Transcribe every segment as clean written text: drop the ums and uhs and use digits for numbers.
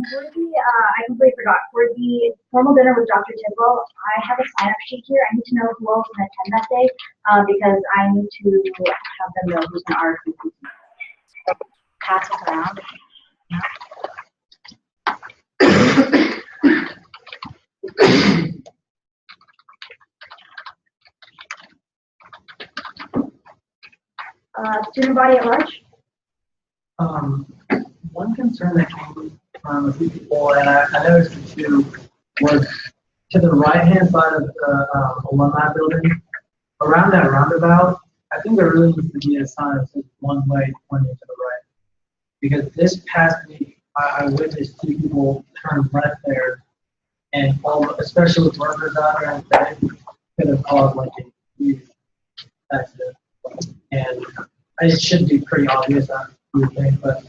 I completely forgot. For the formal dinner with Dr. Tidwell, I have a sign-up sheet here. I need to know who else can attend that day because I need to have them know who's going to RSVP. Pass it around. Student body at large? One concern that came from a few people, and I noticed it too, was to the right-hand side of the alumni building, around that roundabout. I think there really needs to be a sign that says one way pointing to the right. Because this past week, I witnessed two people turn left there, and especially with workers out there, that could have caused like a huge accident. And it should be pretty obvious, I would think, but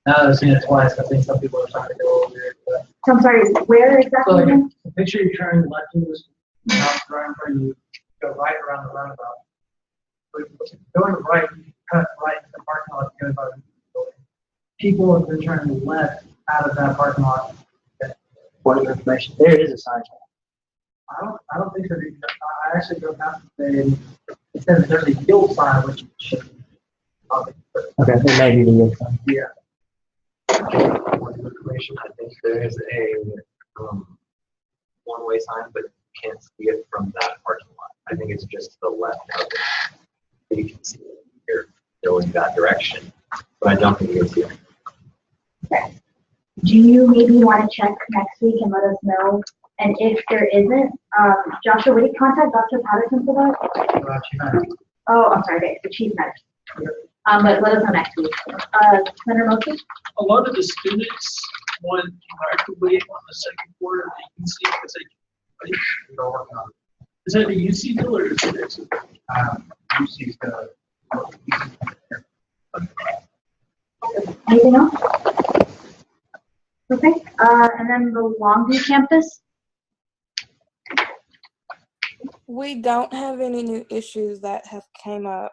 now that I've seen it twice, I think some people are trying to go over it. But so I'm sorry, where exactly? So like the picture you're turning left to this house right in front of you, go right around the roundabout. Going right, you cut right into the parking lot to go by the building. People have been turning left out of that parking lot point of information. There is a sign. I don't think so. I actually don't have to say, it says there's a yield sign, which should be. Okay, it may be the yield sign. Yeah. Point of information, I think there is a one-way sign, but you can't see it from that parking lot. I think it's just to the left of it. You can see it here going that direction, but I don't think you can see it. Okay. Do you maybe want to check next week and let us know? And if there isn't, Joshua, would you contact Dr. Patterson for that? Oh, I'm sorry, okay, the chief nurse. But let us know next week. Senator Moses? A lot of the students want to microwave on the second floor of the UC because they, is that the UC bill or is it? UC's Anything else? Okay, and then the Longview campus? We don't have any new issues that have came up.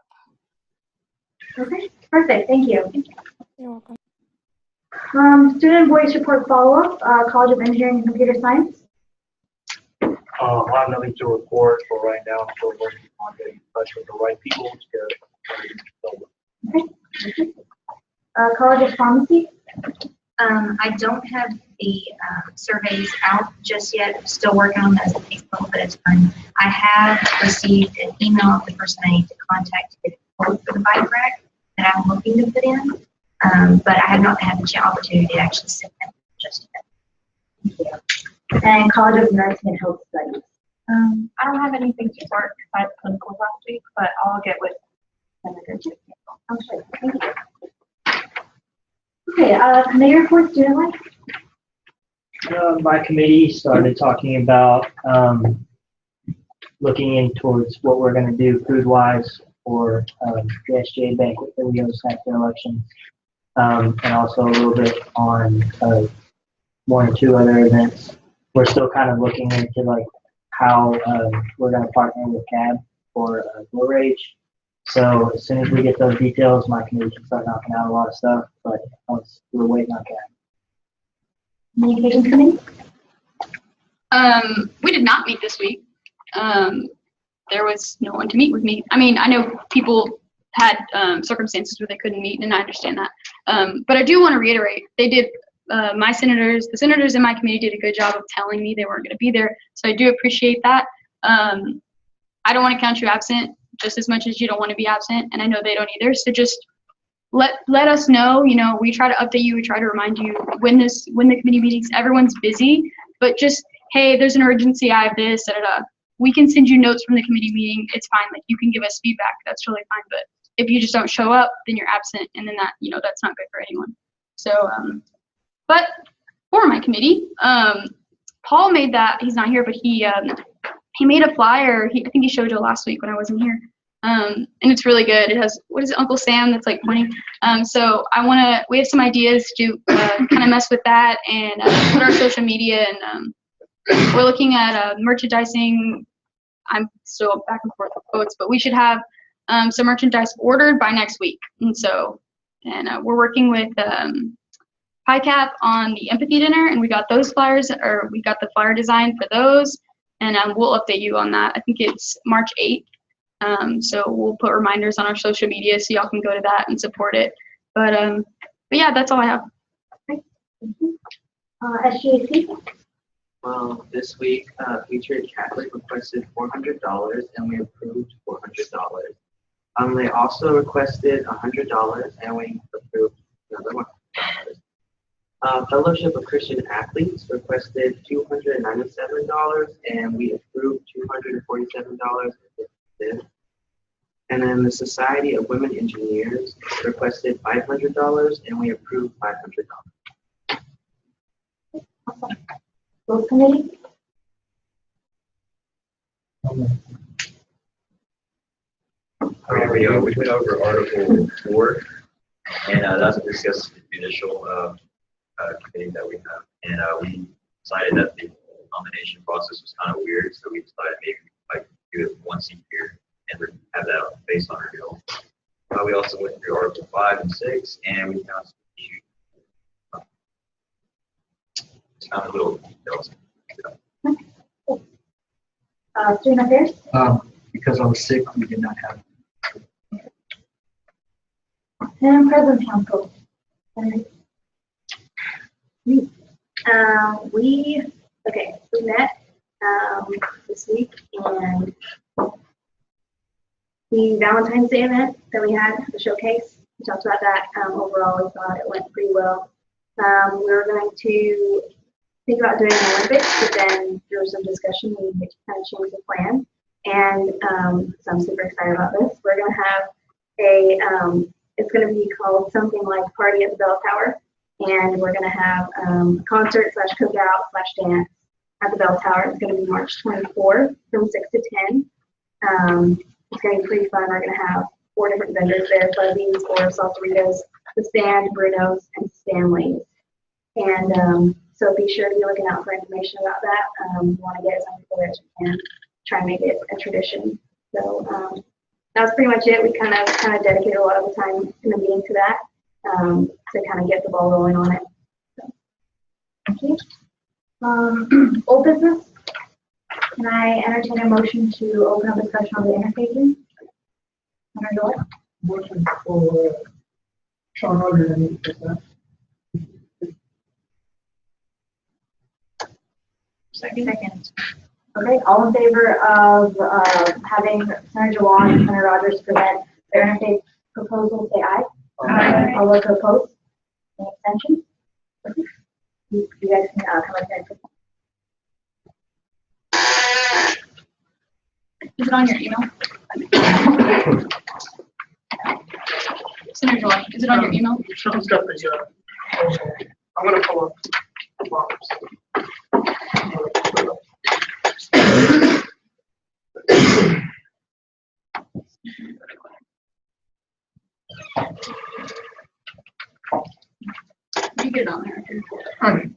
Okay, perfect, thank you. You're welcome. Student voice report follow-up, College of Engineering and Computer Science. I have nothing to report for right now. I'm still working on getting in touch with the right people to get Okay. College of Pharmacy. I don't have the surveys out just yet. I'm still working on those. It takes a little bit of time. I have received an email of the person I need to contact to get a quote for the bike rack that I'm looking to put in, but I have not had the opportunity to actually sit them just yet. Thank you. And College of Nursing and Health Studies. I don't have anything to start besides clinical last week, but I'll get with Senator Jim. Okay, thank you. Okay, committee report, student life. my committee started talking about looking in towards what we're going to do food-wise for the SGA banquet that we host after elections, and also a little bit on one or two other events. We're still kind of looking into like how we're going to partner with CAB for Glow Rage. So as soon as we get those details, my committee can start knocking out a lot of stuff, but we're waiting on CAB. Communications committee? We did not meet this week. There was no one to meet with me. I mean, I know people had circumstances where they couldn't meet, and I understand that. But I do want to reiterate, they did, the senators in my committee did a good job of telling me they weren't going to be there, so I do appreciate that. I don't want to count you absent just as much as you don't want to be absent, and I know they don't either, so just let us know. You know, we try to update you, we try to remind you when the committee meetings, everyone's busy, but just, hey, there's an urgency, I have this, da-da-da. We can send you notes from the committee meeting, it's fine, like you can give us feedback, that's totally fine, but if you just don't show up, then you're absent, and then that, you know, that's not good for anyone. So, but for my committee, Paul made that, he's not here, but he made a flyer, I think he showed you last week when I wasn't here, and it's really good. It has, what is it, Uncle Sam that's like pointing, so we have some ideas to kind of mess with that and put our social media, and we're looking at merchandising. I'm still back and forth with quotes, but we should have some merchandise ordered by next week. And so, we're working with PICAP on the empathy dinner, and we got those flyers, or we got the flyer design for those, and we'll update you on that. I think it's March 8th. So we'll put reminders on our social media so y'all can go to that and support it. But yeah, that's all I have. Okay. Thank you. SGA. Well, this week, Patriot Catholic requested $400, and we approved $400. They also requested $100, and we approved another $100. Fellowship of Christian Athletes requested $297, and we approved $247. And then the Society of Women Engineers requested $500, and we approved $500. Awesome. Schools committee? We went over Article 4, and that's discussed the judicial committee that we have. And we decided that the nomination process was kind of weird, so we decided maybe like do it once a year and have that based on our bill. We also went through Article 5 and 6, and we found some issues. It's kind of little details Student affairs? Because I was sick, we did not have. And President Council. We met, this week, and the Valentine's Day event that we had, the showcase, we talked about that. Overall, we thought it went pretty well. We were going to think about doing an Olympics, but then there was some discussion, we kind of changed the plan. And so I'm super excited about this. We're going to have it's going to be called something like Party at the Bell Tower. And we're going to have a concert / cookout / dance at the Bell Tower. It's going to be March 24th from 6 to 10. It's going to be pretty fun. We're going to have 4 different vendors there: Fuzzies, or Salsaritas, The Stand, Bruno's, and Stanley's. And so be sure to be looking out for information about that. We want to get as many people there as we can, try and make it a tradition. So that's pretty much it. We kind of dedicated a lot of the time in the meeting to that, to kind of get the ball rolling on it. So, thank you. Old business. Can I entertain a motion to open up discussion on the interfacing? Motion for Sean Roger, I need to take that. Second. Okay, all in favor of having Senator Juwan and Senator Rogers present their interface proposal, say aye. Aye. All those opposed? Any abstentions? Okay. You guys can come up here. Is it on your email? Senator Joy, is it on your email? Sean's got the, I'm gonna pull up the box. You get it on there. Alright.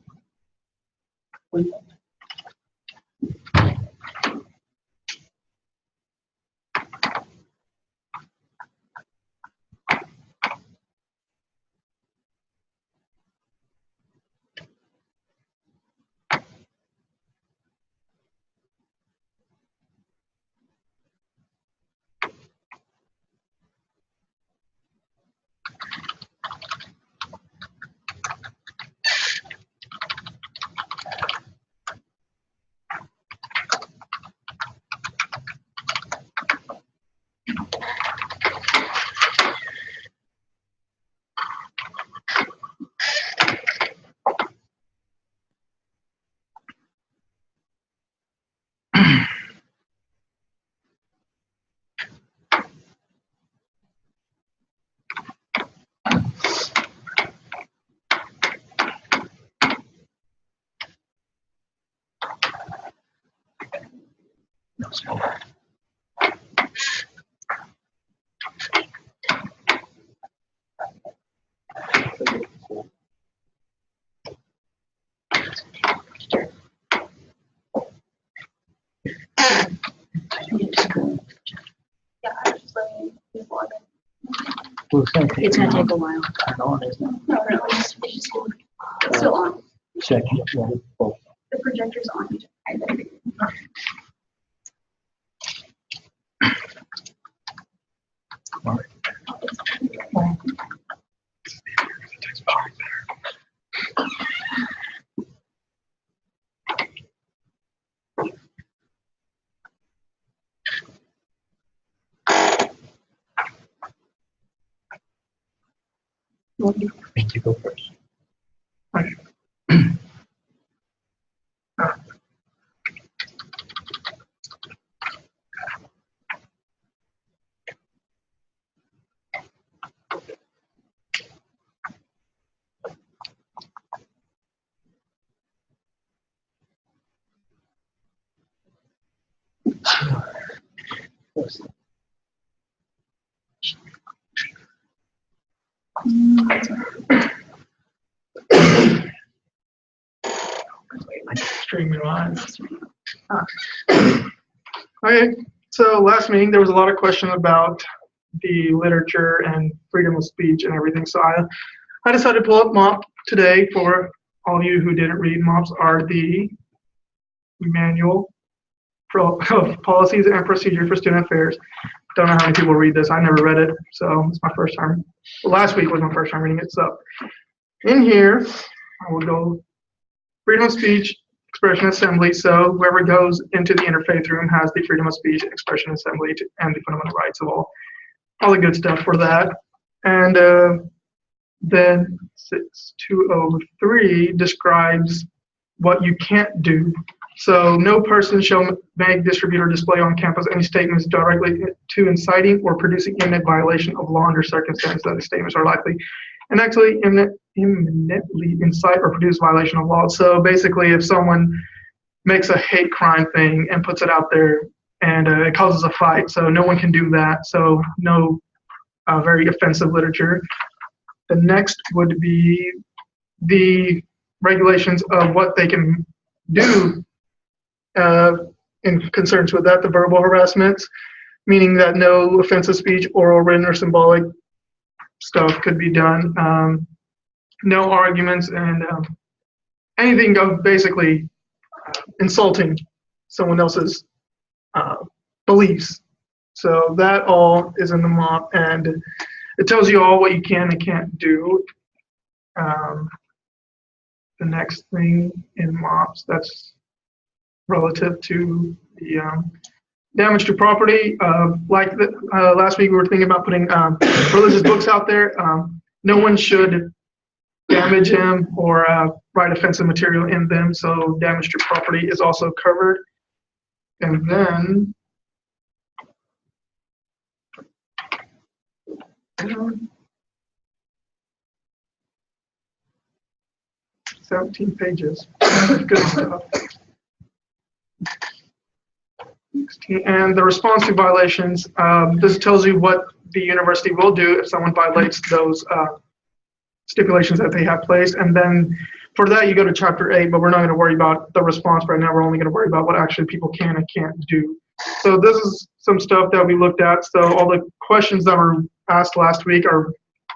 It's gonna take a while. I know it is now. No, really, it's still on. Check. Yeah. Oh. The projector's on. All right. Thank you. Go first. Stream your lines. Okay, so last meeting, there was a lot of question about the literature and freedom of speech and everything. So I decided to pull up MOP today for all of you who didn't read. MOPs are the manual of Policies and Procedures for Student Affairs. Don't know how many people read this. I never read it, so it's my first time. Well, last week was my first time reading it. So in here, I will go freedom of speech, expression, assembly. So whoever goes into the interfaith room has the freedom of speech, expression, assembly, and the fundamental rights of all the good stuff for that. And then 6203 describes what you can't do. So no person shall make, distribute, or display on campus any statements directly to inciting or producing imminent violation of law under circumstances that the statements are likely and actually imminently incite or produce violation of law. So basically, if someone makes a hate crime thing and puts it out there and it causes a fight, so no one can do that. So no very offensive literature. The next would be the regulations of what they can do in concerns with that, the verbal harassments, meaning that no offensive speech, oral, written, or symbolic stuff could be done. No arguments and anything of basically insulting someone else's beliefs. So that all is in the MOP, and it tells you all what you can and can't do. The next thing in MOPs, that's relative to the damage to property. Last week we were thinking about putting religious books out there. No one should damage them or write offensive material in them, so damage to property is also covered. And then 17 pages. Good stuff. 16, and the response to violations. This tells you what the university will do if someone violates those stipulations that they have placed. And then for that, you go to Chapter 8, but we're not going to worry about the response right now. We're only going to worry about what actually people can and can't do. So this is some stuff that we looked at. So all the questions that were asked last week are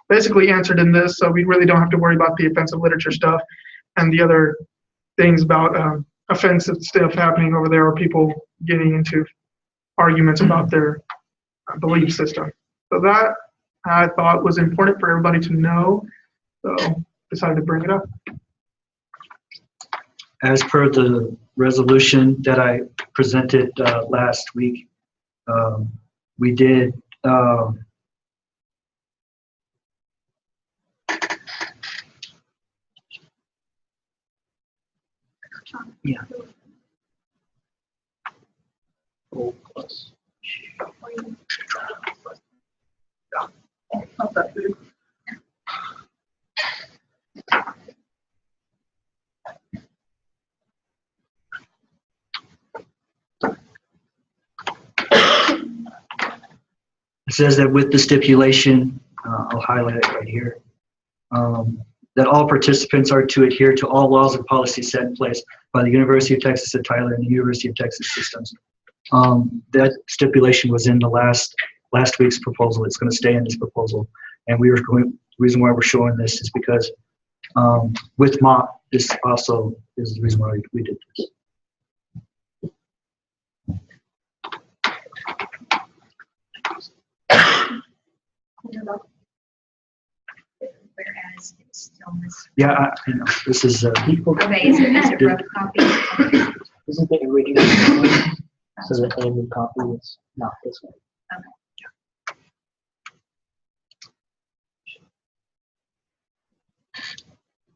basically answered in this. So we really don't have to worry about the offensive literature stuff and the other things about offensive stuff happening over there, or people getting into arguments about their belief system. So that I thought was important for everybody to know. So decided to bring it up. As per the resolution that I presented last week, we did yeah. O plus. Not that big. It says that with the stipulation, I'll highlight it right here, that all participants are to adhere to all laws and policies set in place by the University of Texas at Tyler and the University of Texas systems. That stipulation was in the last week's proposal. It's going to stay in this proposal. And the reason why we're showing this is because with MOP, this also is the reason why we did this. Whereas it's still missing. Yeah, I know. This is Okay, is it rough copy? This is the original one, so the ended copy is not this one.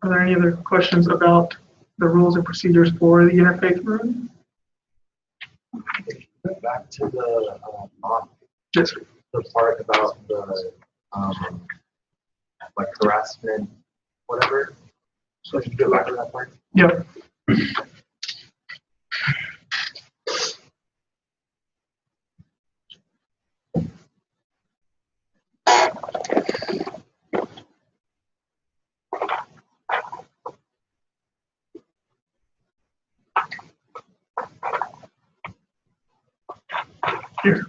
Are there any other questions about the rules and procedures for the interfaith room? Back to the Yes. the part about the like harassment, whatever. So if you go back to that part. Yep. Here.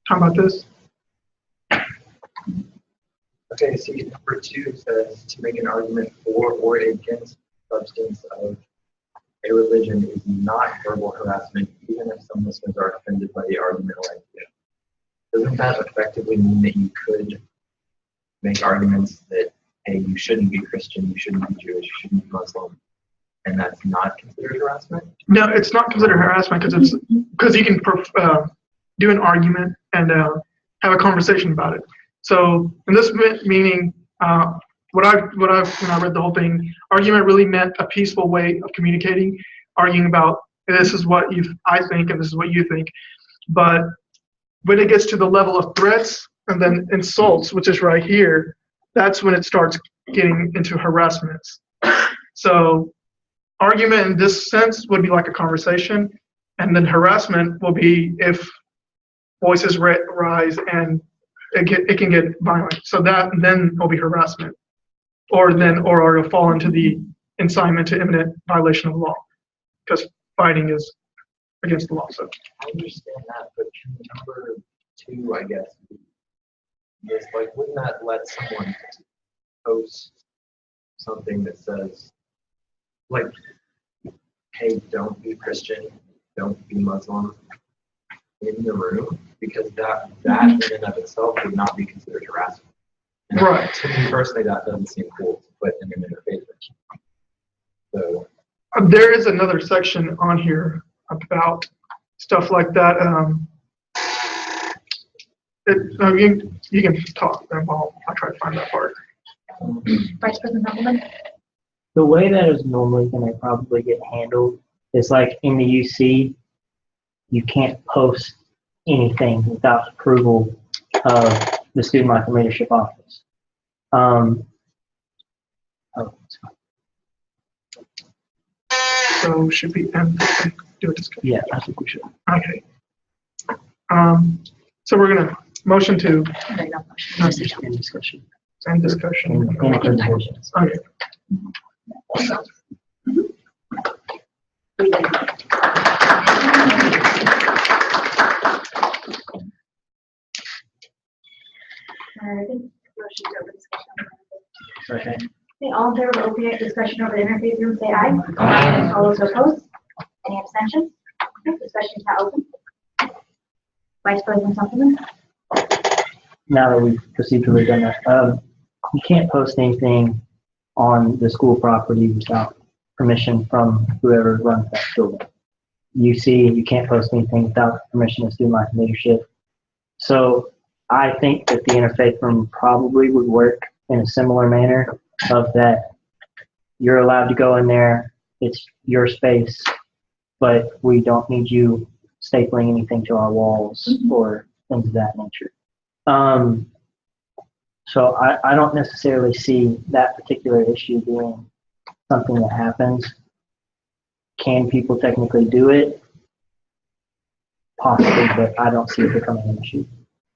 How about this? Okay, see, number 2 says to make an argument for or against substance of a religion is not verbal harassment, even if some listeners are offended by the argument or idea. Doesn't that effectively mean that you could make arguments that, hey, you shouldn't be Christian, you shouldn't be Jewish, you shouldn't be Muslim, and that's not considered harassment? No, it's not considered harassment because you can do an argument and have a conversation about it. So in this meaning, when I read the whole thing, argument really meant a peaceful way of communicating, arguing about this is what I think and this is what you think. But when it gets to the level of threats and then insults, which is right here, that's when it starts getting into harassments. So argument in this sense would be like a conversation, and then harassment will be if voices rise and it can get violent. So that then will be harassment, or it'll fall into the incitement to imminent violation of law, because fighting is against the law. So I understand that, but can number 2, I guess, is like, wouldn't that let someone post something that says, like, hey, don't be Christian, don't be Muslim in the room, because that in and of itself would not be considered harassment. And right. To me personally, that doesn't seem cool to put in an interface. So there is another section on here about stuff like that. You can talk, and I'll try to find that part. Vice President Appleman? The way that is normally going to probably get handled is like in the UC, you can't post anything without approval of the Student Life and Leadership Office. So should we do a discussion? Yeah, I think we should. Okay. So we're gonna motion to End discussion. end discussion. Any presentations? Okay. I think motion to open discussion. Okay. Okay, all in favor of opening discussion over the interfaith room, say aye. Aye. All those opposed? Any abstentions? Okay, discussion is now open. Vice President Suppleman? Now that we've procedurally done that, you can't post anything on the school property without permission from whoever runs that building. You can't post anything without permission of Student Life and Leadership. So I think that the interfaith room probably would work in a similar manner, of that you're allowed to go in there, it's your space, but we don't need you stapling anything to our walls or things of that nature. So I don't necessarily see that particular issue being something that happens. Can people technically do it? Possibly, but I don't see it becoming an issue.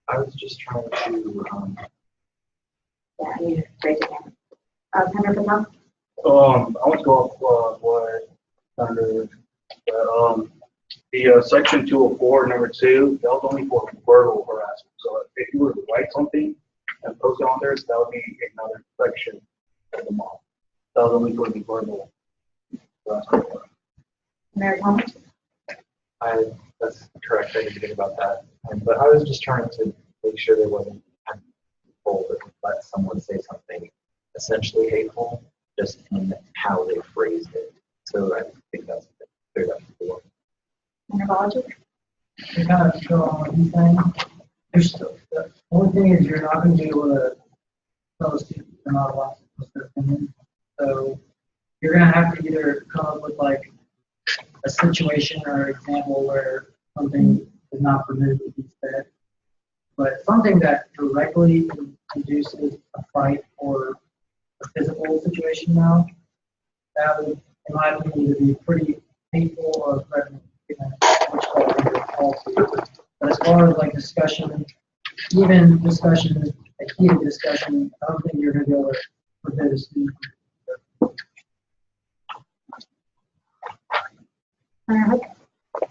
I was just trying to, Yeah, you raise your hand. Senator Patel? I want to go off what under the section 204, number 2, that was only for verbal harassment. So if you were to write something and post it on there, that would be another section of the law. That was only for the verbal harassment. Mayor Thomas? That's correct. I didn't think about that. But I was just trying to make sure there wasn't people that would let someone say something essentially hateful, just in how they phrased it. So I think that's cleared up before. Mayor Balaji? To kind of go on what he's saying, the only thing is you're not going to be able to tell students they're not allowed to post their opinion. So you're going to have to either come up with like a situation or example where something is not permitted to be said, but something that directly induces a fight or a physical situation now, that would, in my opinion, would be pretty hateful or threatening, which falls under policy. But as far as like discussion, even discussion, a heated discussion, I don't think you're going to be able to forbid a student.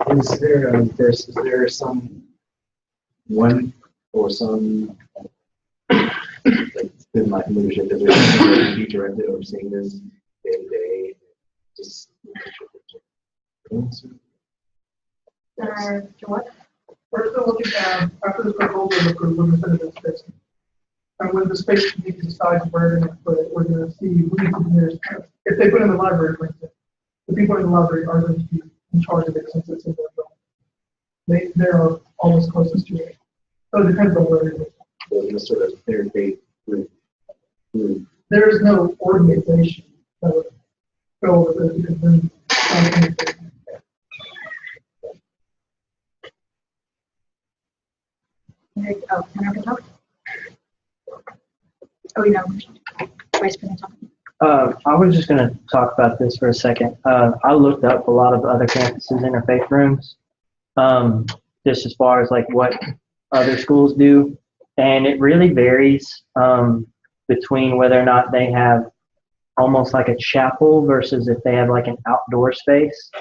Is there some one or some like, with my leadership, is there be directly overseeing this day to day? Just Senator George? We're still looking at, after this proposal is approved, we're going to space. And when the space committee decides where they're going to put it, we're going to see who the engineers, if they put it in the library, for instance, the people in the library are going to be in charge of it since it's in their building. They're almost closest to it. So it depends on where it is. So it's sort of interfaith group. There is no organization that would go over this because then Oh, Senator Patel? Oh, no. Vice President Thompson. I was just going to talk about this for a second. I looked up a lot of other campuses' interfaith rooms, just as far as like what other schools do, and it really varies between whether or not they have almost like a chapel versus if they have like an outdoor space.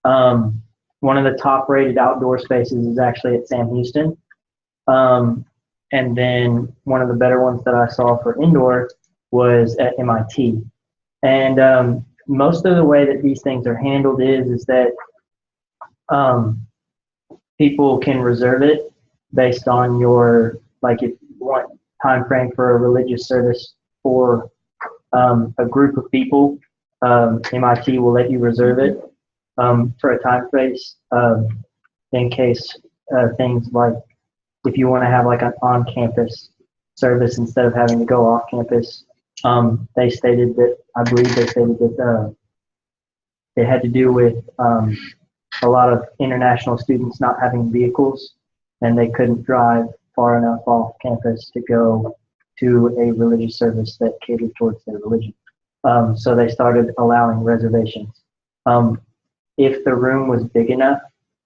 One of the top-rated outdoor spaces is actually at Sam Houston, and then one of the better ones that I saw for indoor was at MIT. And most of the way that these things are handled is that people can reserve it based on your, like if you want time frame for a religious service for a group of people, MIT will let you reserve it for a time space in case things like if you want to have like an on-campus service instead of having to go off campus. They stated that, I believe they stated that it had to do with a lot of international students not having vehicles and they couldn't drive far enough off campus to go to a religious service that catered towards their religion. So they started allowing reservations. If the room was big enough,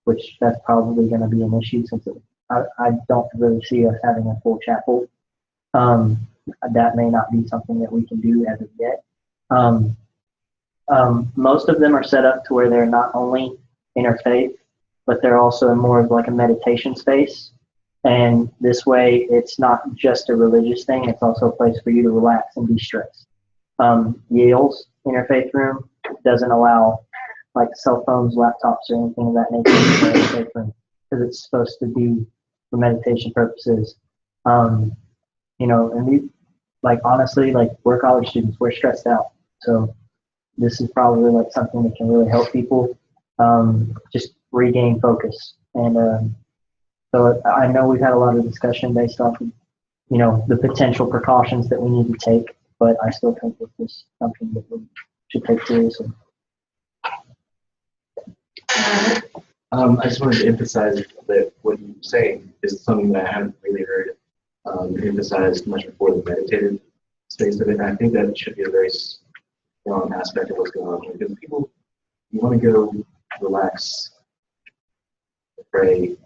which that's probably going to be an issue since I don't really see us having a full chapel. That may not be something that we can do as of yet. Most of them are set up to where they're not only interfaith, but they're also more of like a meditation space. And this way, it's not just a religious thing, it's also a place for you to relax and de-stress. Yale's interfaith room doesn't allow like cell phones, laptops, or anything of that nature in the interfaith room because it's supposed to be for meditation purposes. You know, and we, like honestly, like we're college students, we're stressed out. So this is probably like something that can really help people just regain focus. And so I know we've had a lot of discussion based off of, you know, the potential precautions that we need to take, but I still think that this is something that we should take seriously. I just wanted to emphasize that what you're saying is something that I haven't really heard emphasized much before, the meditative space of it. And I think that should be a very strong aspect of what's going on here because people, you want to go relax, pray.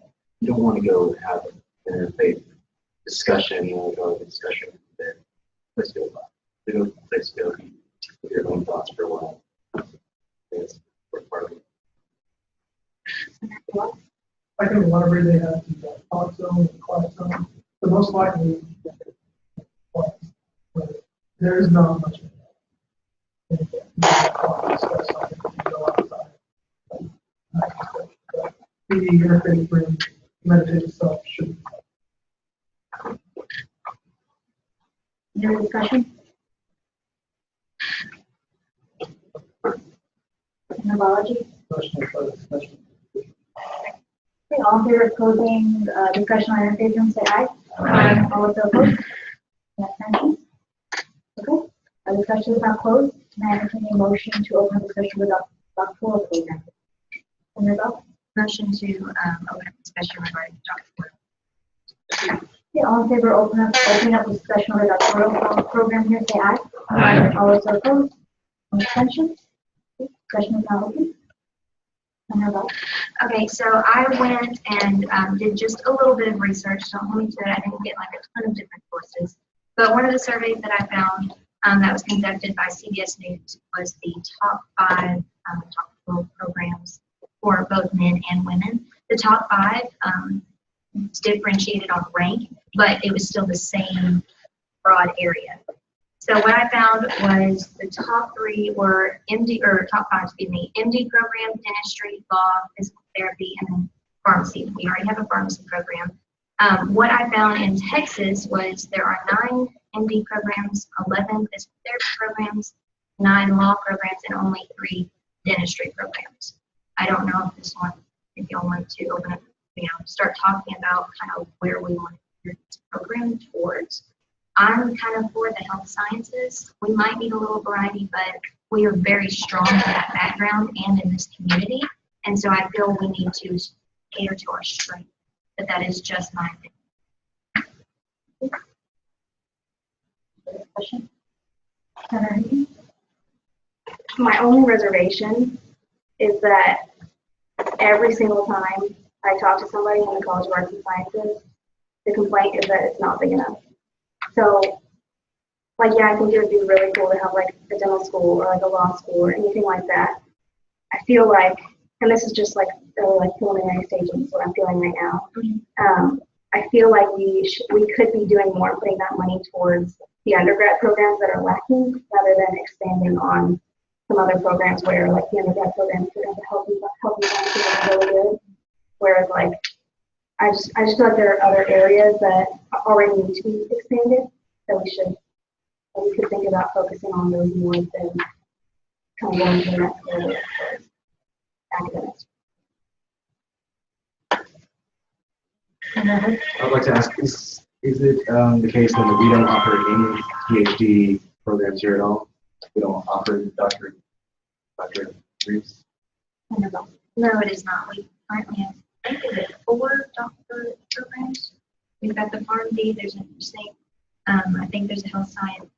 You don't want to go have an interfaith discussion. You want to go have a discussion there. Let's go. Let's go with your own thoughts for a while. That's part of it. I think the library they have the talk zone and quiet zone. So most likely, there is not much. The interfaith room meditation itself should. Any other discussion? Neurology? Okay, all in favor of closing discussion on interfaith room, say aye. Aye. All of those opposed? Abstentions? Okay, our discussion is now closed. Can I entertain a motion to open discussion with doctoral program? Senator Bell? Motion to open discussion regarding doctoral. Okay, all in favor of opening up discussion on the doctoral program here, say aye. Aye. All those opposed? Abstentions? Okay, discussion is now open. Senator Bell? Okay, so I went and did just a little bit of research. Don't hold me to it. I didn't get like a ton of different sources. But one of the surveys that I found that was conducted by CBS News was the top 5 doctoral programs for both men and women. The top 5 differentiated on rank, but it was still the same broad area. So what I found was the top three were MD, or top five, excuse me, MD program, dentistry, law, physical therapy, and then pharmacy. We already have a pharmacy program. What I found in Texas was there are 9 MD programs, 11 physical therapy programs, 9 law programs, and only 3 dentistry programs. I don't know if this one, if y'all want to open up, start talking about kind of where we want to this program towards. I'm kind of for the health sciences. We might need a little variety, but we are very strong in that background and in this community. And so I feel we need to cater to our strength. But that is just my opinion. Question? My only reservation is that every single time I talk to somebody in the College of Arts and Sciences, the complaint is that it's not big enough. So, like, yeah, I think it would be really cool to have, like, a dental school or, like, a law school or anything like that. I feel like, and this is just, like, really, like, preliminary stages, what I'm feeling right now. I feel like we could be doing more, putting that money towards the undergrad programs that are lacking, rather than expanding on some other programs where, like, the undergrad programs could have helping really good. Whereas, like, I just feel like there are other areas that already need to be expanded, that we could think about focusing on those more than kind of going to the next level as academics. I'd like to ask, is it the case that we don't offer any PhD programs here at all? We don't offer doctorate degrees? No, it is not. We currently have, I think, is it 4 doctorate programs? We've got the PharmD, there's a nursing, I think there's a health science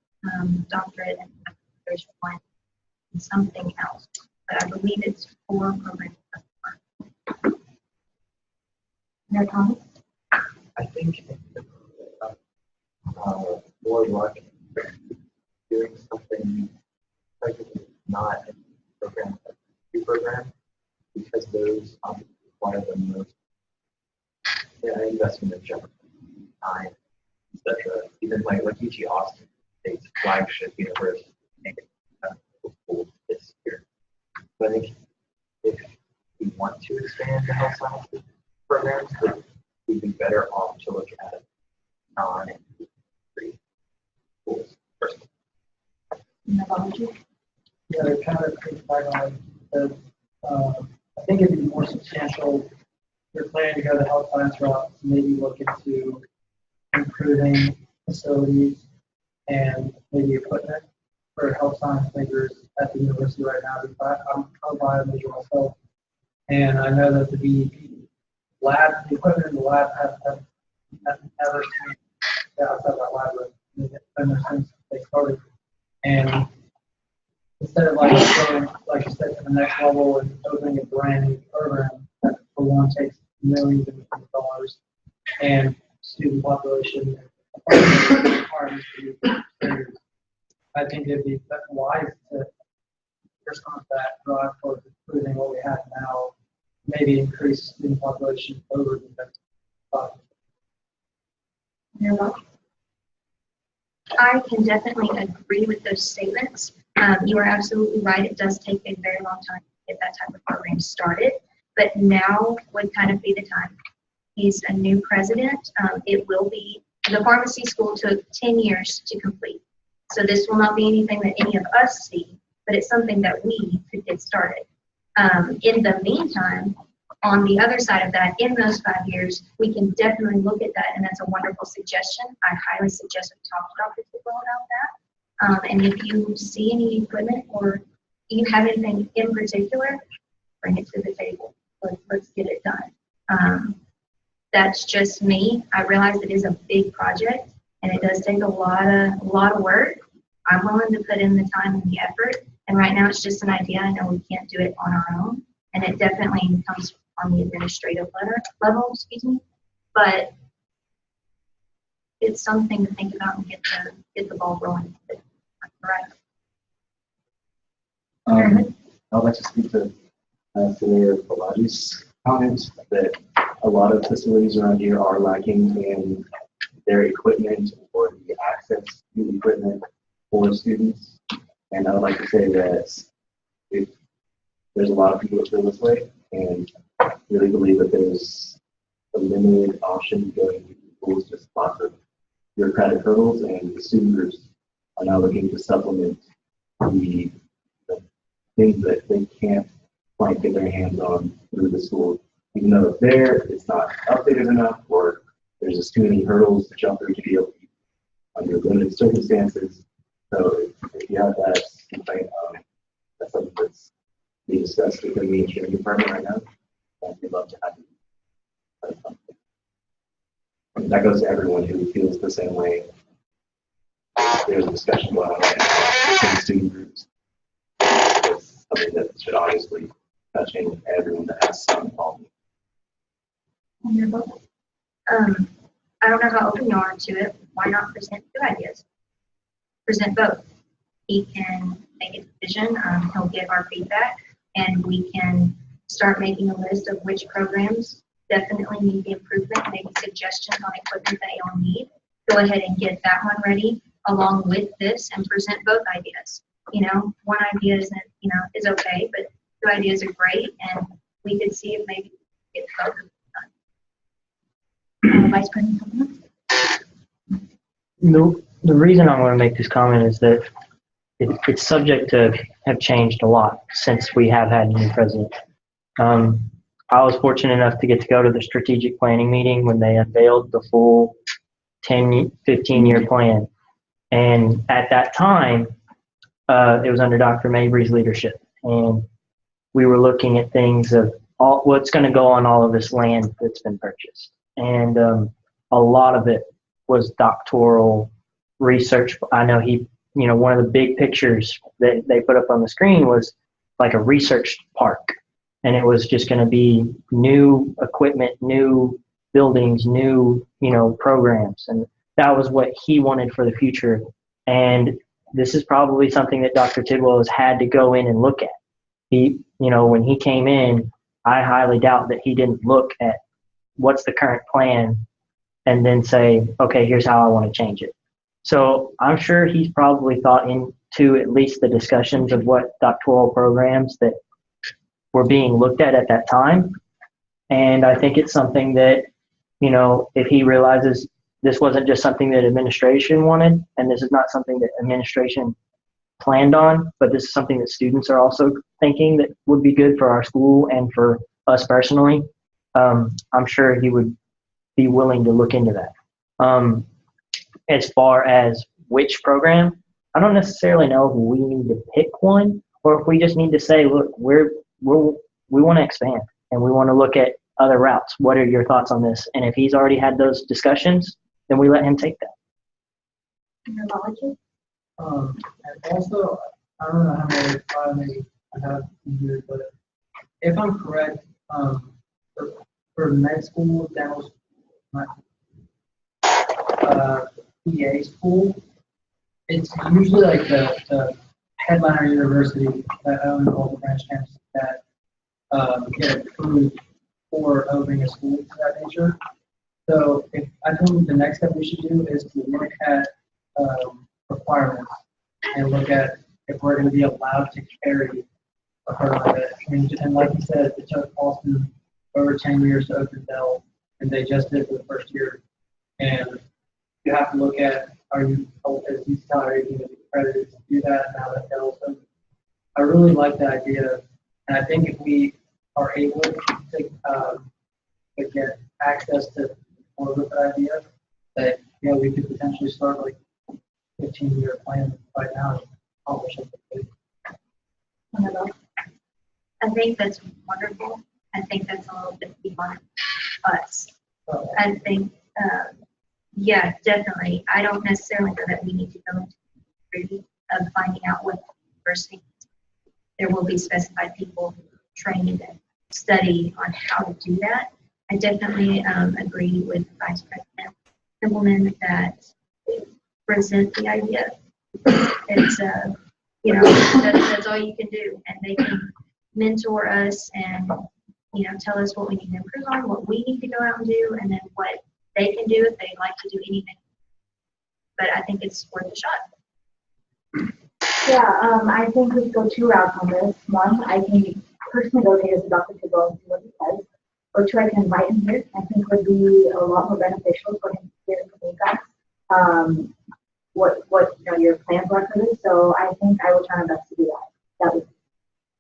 doctorate, and there's one and something else. But I believe it's 4 programs. No comments? I think more luck doing something like not a program, like a program, because those require the most investment of general time, etc. Even like UT Austin, State's flagship university, school this year. So I think if we want to expand the health sciences programs, we'd be better off to look at non-free schools first. Yeah, it kind of brings back on that. I think it'd be more substantial if you're planning to go the health science route, to maybe look into improving facilities and maybe equipment for health science majors at the university right now. I'm a bio major myself, and I know that the lab, the equipment in the lab have never seen outside that lab room since they started. And instead of like going, like you said, to the next level and opening a brand new program that for one takes millions of dollars and student population requirements to be standards, I think it'd be wise to respond to that, drive towards improving what we have now, maybe increase student population over the next 5 years. I can definitely agree with those statements. You are absolutely right. It does take a very long time to get that type of program started, but now would kind of be the time. He's a new president. It will be, the pharmacy school took 10 years to complete. So this will not be anything that any of us see, but it's something that we could get started. In the meantime, on the other side of that, in those 5 years, we can definitely look at that, and that's a wonderful suggestion. I highly suggest we talk to Dr. Tidwell about that. And if you see any equipment or you have anything in particular, bring it to the table. Let's get it done. That's just me. I realize it is a big project, and it does take a lot of work. I'm willing to put in the time and the effort, and right now it's just an idea. I know we can't do it on our own, and it definitely comes on the administrative level, excuse me, but it's something to think about and get the ball rolling. Right. I'd like to speak to Senator Balaji's comment that a lot of facilities around here are lacking in their equipment or the access to equipment for students. And I would like to say that if there's a lot of people that feel this way, and really believe that there's a limited option going to schools, just lots of bureaucratic hurdles, and the student groups are now looking to supplement the things that they can't quite get their hands on through the school. Even though it's there, it's not updated enough, or there's just too many hurdles to jump through to be able to under limited circumstances. So if you have that complaint, that's something that's being discussed within the engineering department right now, and we'd love to have you. And that goes to everyone who feels the same way. There's a discussion going on right now between student groups. It's something that should obviously touching everyone that has some involvement. I don't know how open you are to it. Why not present two ideas? Present both. He can make a decision. He'll give our feedback, and we can start making a list of which programs definitely need the improvement, maybe suggestions on equipment that you'll need. Go ahead and get that one ready along with this and present both ideas. You know, one idea is okay, but two ideas are great, and we could see if maybe we can get both of them done. Vice President, something else? The reason I want to make this comment is that it's subject to have changed a lot since we have had a new president. I was fortunate enough to get to go to the strategic planning meeting when they unveiled the full 15-year plan. And at that time, it was under Dr. Mabry's leadership. And we were looking at things of what's going to go on all of this land that's been purchased. And a lot of it was doctoral research. I know one of the big pictures that they put up on the screen was like a research park. And it was just going to be new equipment, new buildings, new, programs. And that was what he wanted for the future. And this is probably something that Dr. Tidwell has had to go in and look at. When he came in, I highly doubt that he didn't look at what's the current plan and then say, okay, here's how I want to change it. So I'm sure he's probably thought into at least the discussions of what doctoral programs that were being looked at that time. And I think it's something that, if he realizes this wasn't just something that administration wanted, and this is not something that administration planned on, but this is something that students are also thinking that would be good for our school and for us personally, I'm sure he would be willing to look into that. As far as which program, I don't necessarily know if we need to pick one or if we just need to say, look, we want to expand and we want to look at other routes. What are your thoughts on this? And if he's already had those discussions, then we let him take that. And also, I don't know how many files I have in here, but if I'm correct, for med school, dental PA school, it's usually like the headliner university that owns all the branch campuses that get approved for opening a school of that nature. So I think the next step we should do is to look at requirements and look at if we're going to be allowed to carry a program like that. And like you said, it took Austin over 10 years to open Dell, and they just did for the first year. And you have to look at, are you going to be accredited to do that now that Dell's open? I really like the idea, and I think if we are able to get access to more of that idea, that we could potentially start like 15-year plan right now and accomplish something. I think that's wonderful. I think that's a little bit beyond us. I think, yeah, definitely. I don't necessarily know that we need to go into the nitty-gritty of finding out what university. There will be specified people trained and study on how to do that. I definitely agree with Vice President Simpleman that present the idea. It's that's all you can do, and they can mentor us and tell us what we need to improve on, what we need to go out and do, and then what they can do if they'd like to do anything but I think it's worth a shot. Yeah, I think we go 2 routes on this. One, I can personally go take this to Dr. Tidwell and see what he says. Or 2, I can invite him here. I think would be a lot more beneficial for him to hear from you guys. What your plans are for this. So I think I will try my best to do that. That would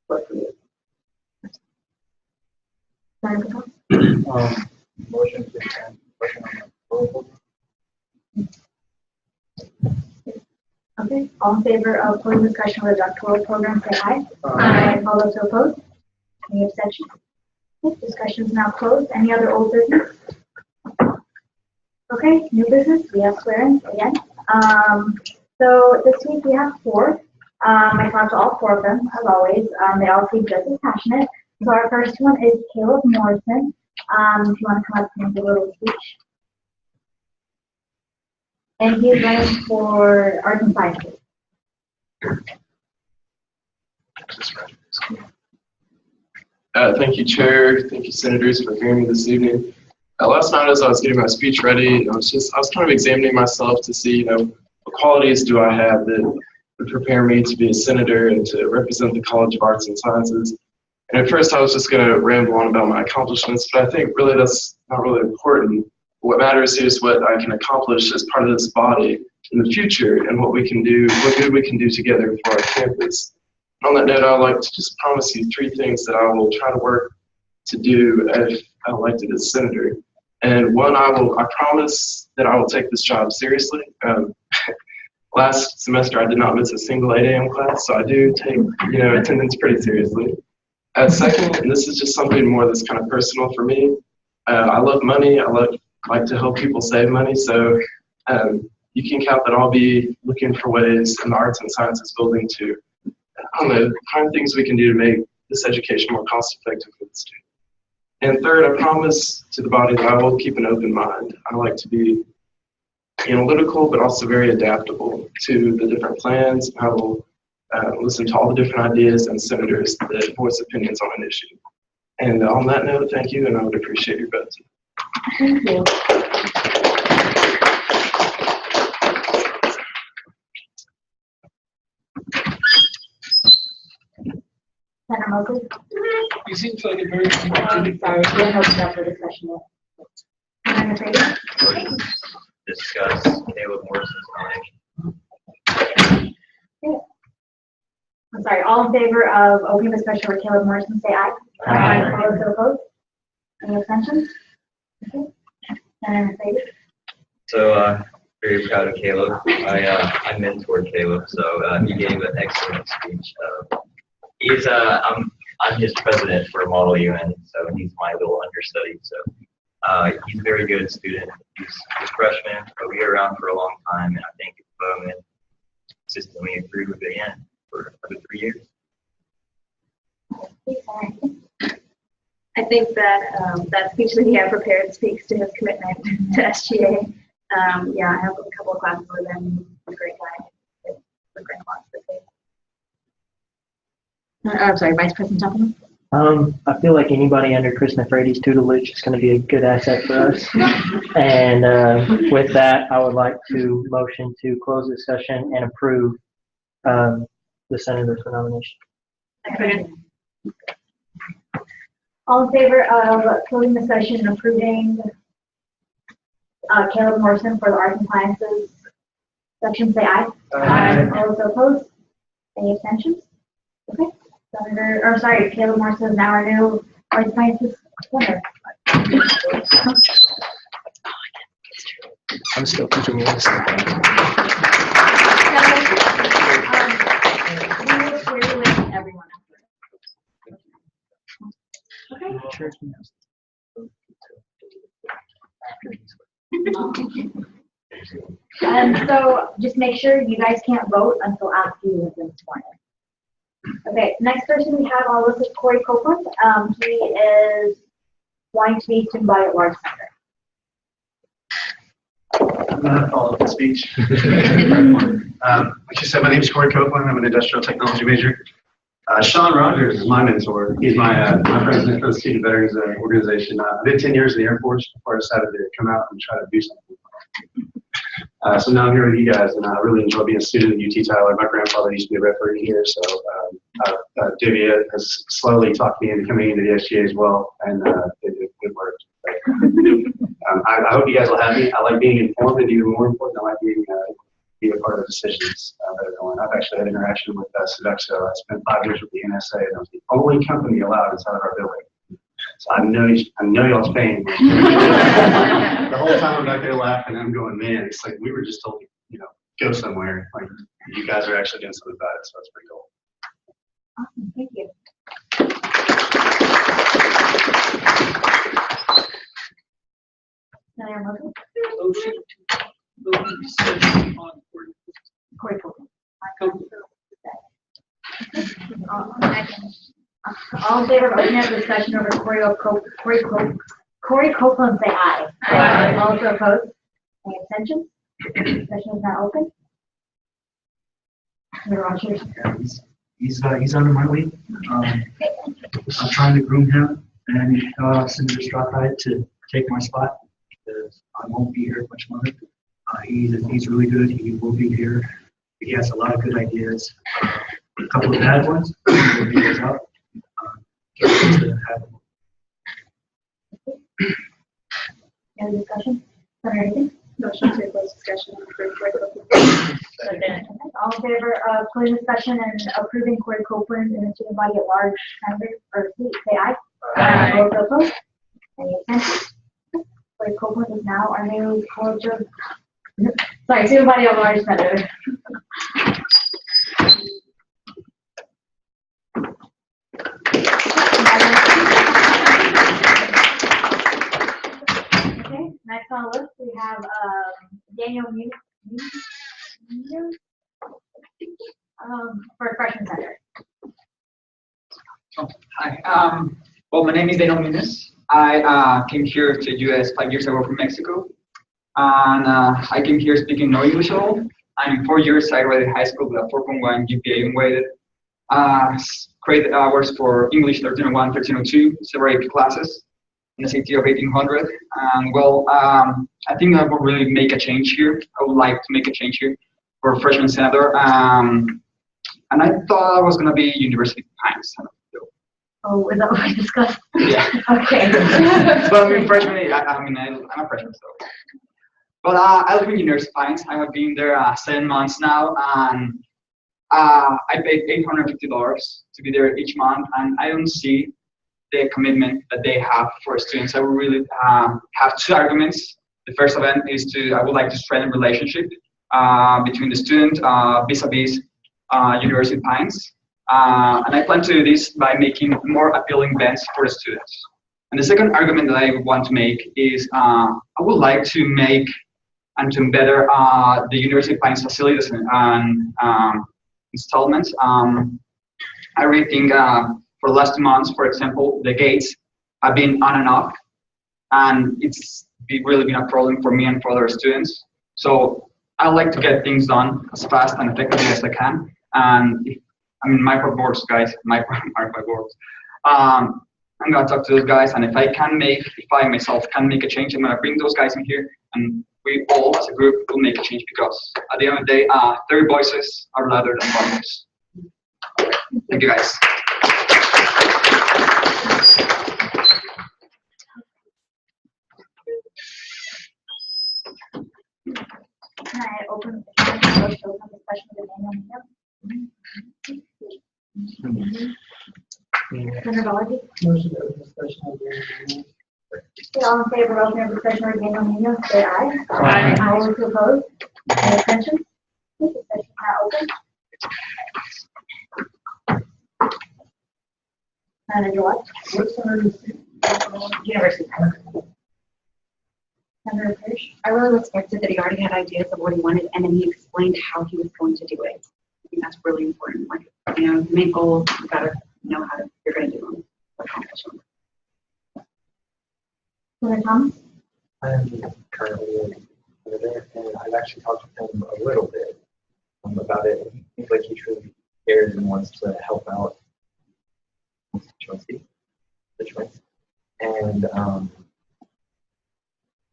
work for you. Motion to extend question on the proposal. Okay, all in favor of closing discussion with the doctoral program, say aye. Aye. All those opposed? Any abstentions? Okay, discussion is now closed. Any other old business? Okay, new business, we have swearing again. So this week we have 4. I talked to all 4 of them, as always. They all seem just as passionate. So our first one is Caleb Morrison. If you want to come up and give a little speech. And he is running for Arts and Sciences. Thank you, Chair. Thank you, Senators, for hearing me this evening. Last night, as I was getting my speech ready, I was kind of examining myself to see, what qualities do I have that would prepare me to be a senator and to represent the College of Arts and Sciences. And at first, I was just going to ramble on about my accomplishments, but I think really that's not really important. What matters is what I can accomplish as part of this body in the future and what we can do, what good we can do together for our campus. And on that note, I would like to just promise you 3 things that I will try to work to do if I'm elected as senator. And one, I promise that I will take this job seriously. Last semester, I did not miss a single 8 a.m. class, so I do take, attendance pretty seriously. Second, and this is just something more that's kind of personal for me, I love money. I like to help people save money, so you can count that I'll be looking for ways in the Arts and Sciences building to, find things we can do to make this education more cost effective for the student. And third, I promise to the body that I will keep an open mind. I like to be analytical, but also very adaptable to the different plans. I will listen to all the different ideas and senators that voice opinions on an issue. And on that note, thank you, and I would appreciate your vote. Thank you. Senator Mosley? He seems like a very. Sorry, we haven't opened up for discussion yet. Senator Fraser? Motion to discuss Caleb Morrison's nomination. Okay. I'm sorry, all in favor of opening discussion for Caleb Morrison, say aye. Aye. All those opposed? Any abstentions? Okay. Senator Fraser? So, very proud of Caleb. I mentored Caleb, so he gave an excellent speech. I'm his president for Model UN, so he's my little understudy. So he's a very good student. He's a freshman, but we were around for a long time, and I think Bowman consistently improved with the end for another 3 years. I think that that speech that he had prepared speaks to his commitment to SGA. Yeah, I have a couple of classes with him. He's a great guy. It's a great class to take. I'm sorry, Vice President Tuffman? I feel like anybody under Chris Nefrati's tutelage is going to be a good asset for us. And with that, I would like to motion to close the discussion and approve the senator for nomination. All in favor of closing the session and approving Caleb Morrison for the Arts and Sciences section, say aye. Aye. All those opposed? Any abstentions? Okay. Caleb Morrison is now our new Arts and Sciences winner. I'm still thinking of this. We will share with everyone after. Okay. So just make sure you guys can't vote until after you have been sworn in. Okay, next person we have on the list is Corey Copeland. He is wanting to be student body at large center. I'm going to follow up the speech. Like you said, my name is Corey Copeland. I'm an industrial technology major. Sean Rogers is my mentor. He's my president for the Student Veterans Organization. I did 10 years in the Air Force before I decided to come out and try to do something. So now I'm here with you guys, and I really enjoy being a student at UT Tyler. My grandfather used to be a referee here, so Divya has slowly talked me into coming into the SGA as well, and it worked. I hope you guys will have me. I like being informed, and even more important, I like being a part of decisions that are going. I've actually had interaction with Sodexo. I spent 5 years with the NSA, and I was the only company allowed inside of our building. So I know y'all's pain. The whole time I'm back there laughing, I'm going, man, it's like we were just told, go somewhere. Like you guys are actually doing something about it, so it's pretty cool. Awesome, thank you. Can I have a motion? Motion to open session on Corey Copeland. All in favor of opening up discussion over Corey Copeland, say aye. Aye. All those opposed? Any abstentions? Session is now open. He's under my wing. I'm trying to groom him and Senator Strathmore to take my spot because I won't be here much longer. He's really good. He will be here. He has a lot of good ideas. A couple of bad ones. We'll be those out. Any discussion? Senator anything? Motion to close discussion on Corey Copeland. All in favor of closing discussion and approving Corey Copeland and the student body at large, say aye. Aye. All those opposed? Any abstentions? Corey Copeland is now our new college of, student body at large senator. Okay, next on the list we have Daniel Munoz for freshman center. Hi. Well, my name is Daniel Munoz. I came here to US 5 years ago from Mexico. And I came here speaking no English at all. I'm in 4 years. I graduated high school with a 4.1 GPA and weighted. Credit hours for English 1301, 1302, several AP classes, in a city of 1800. I think I would really make a change here. I would like to make a change here for freshman senator. And I thought I was going to be University of Pines. Oh, is that what we discussed? Yeah. Okay. But I mean, freshman, I'm a freshman, so. But I live in University of Pines. I have been there 7 months now, and I paid $850 to be there each month, and I don't see the commitment that they have for students. I would really have 2 arguments. The first of them is I would like to strengthen relationship between the student vis-a-vis University of Pines. And I plan to do this by making more appealing events for the students. And the second argument that I want to make is I would like to make and to better the University of Pines facilities and installments. I really think for the last 2 months, for example, the gates have been on and off, and it's really been a problem for me and for other students. So I like to get things done as fast and effectively as I can. And my boards, guys, my boards. I'm gonna talk to those guys, and if I myself can make a change, I'm gonna bring those guys in here, and we all as a group will make a change, because at the end of the day, 30 voices are louder than one voice. Thank you, guys. Can I open the discussion with Senator Balaji? Motion to open discussion. All in favor of opening the discussion with Daniel Munoz, say aye. Aye. All those opposed? Any abstentions? This session is now open. Senator what? University. Senator Hirsch? I really respected that he already had ideas of what he wanted, and then he explained how he was going to do it. I think that's really important. Like, make goals, you gotta know how you're gonna do them, accomplish them. Senator Thomas? I am currently in there, and I've actually talked with him a little bit about it. He seems like he truly cares and wants to help out constituency. And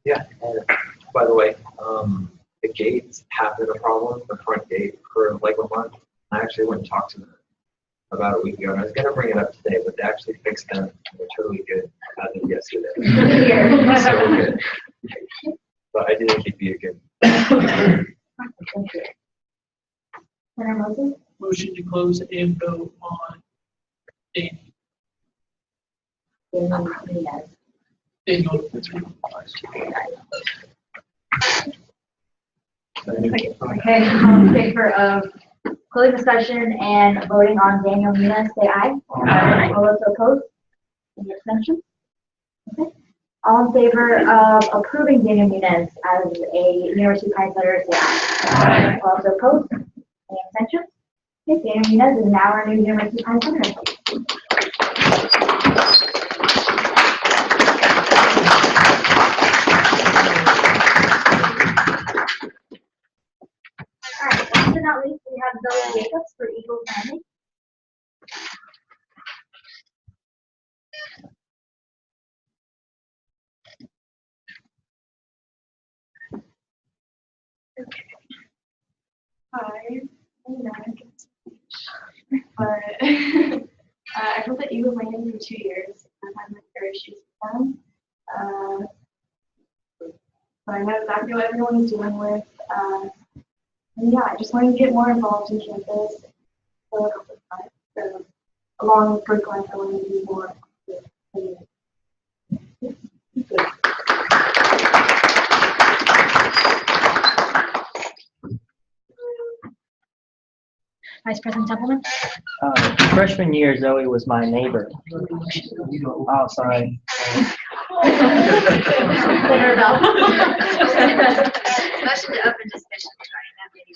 yeah, and by the way, the gates have been a problem, the front gate, for like a month. I actually went and talked to them about a week ago, and I was gonna bring it up today, but they actually fixed them. They're totally good as of yesterday. So good. But I didn't think it'd be a good. Thank you. Senator Moses? Motion to close and vote on Daniel. Daniel. Okay, all in favor of closing discussion and voting on Daniel Nunes, say aye. Aye. All those opposed? Any abstentions? Okay. All in favor of approving Daniel Nunes as a University Pine Senator, say aye. Aye. All those opposed? Any abstentions? Okay, Daniel Nunes is now our new University Pine Senator. All right, last but not least, we have Zoe Jacobs for Eagles Landing. Hi, I'm not, but I hope that Eagle landed in 2 years. I've had my fair issues with them. So I know exactly what everyone is dealing with. And yeah, I just wanted to get more involved in campus. So along with Brookline, I want to do more. Vice President Templeman? Freshman year, Zoe was my neighbor. Oh, sorry. Senator Bell? Motion to open discussion regarding that meeting.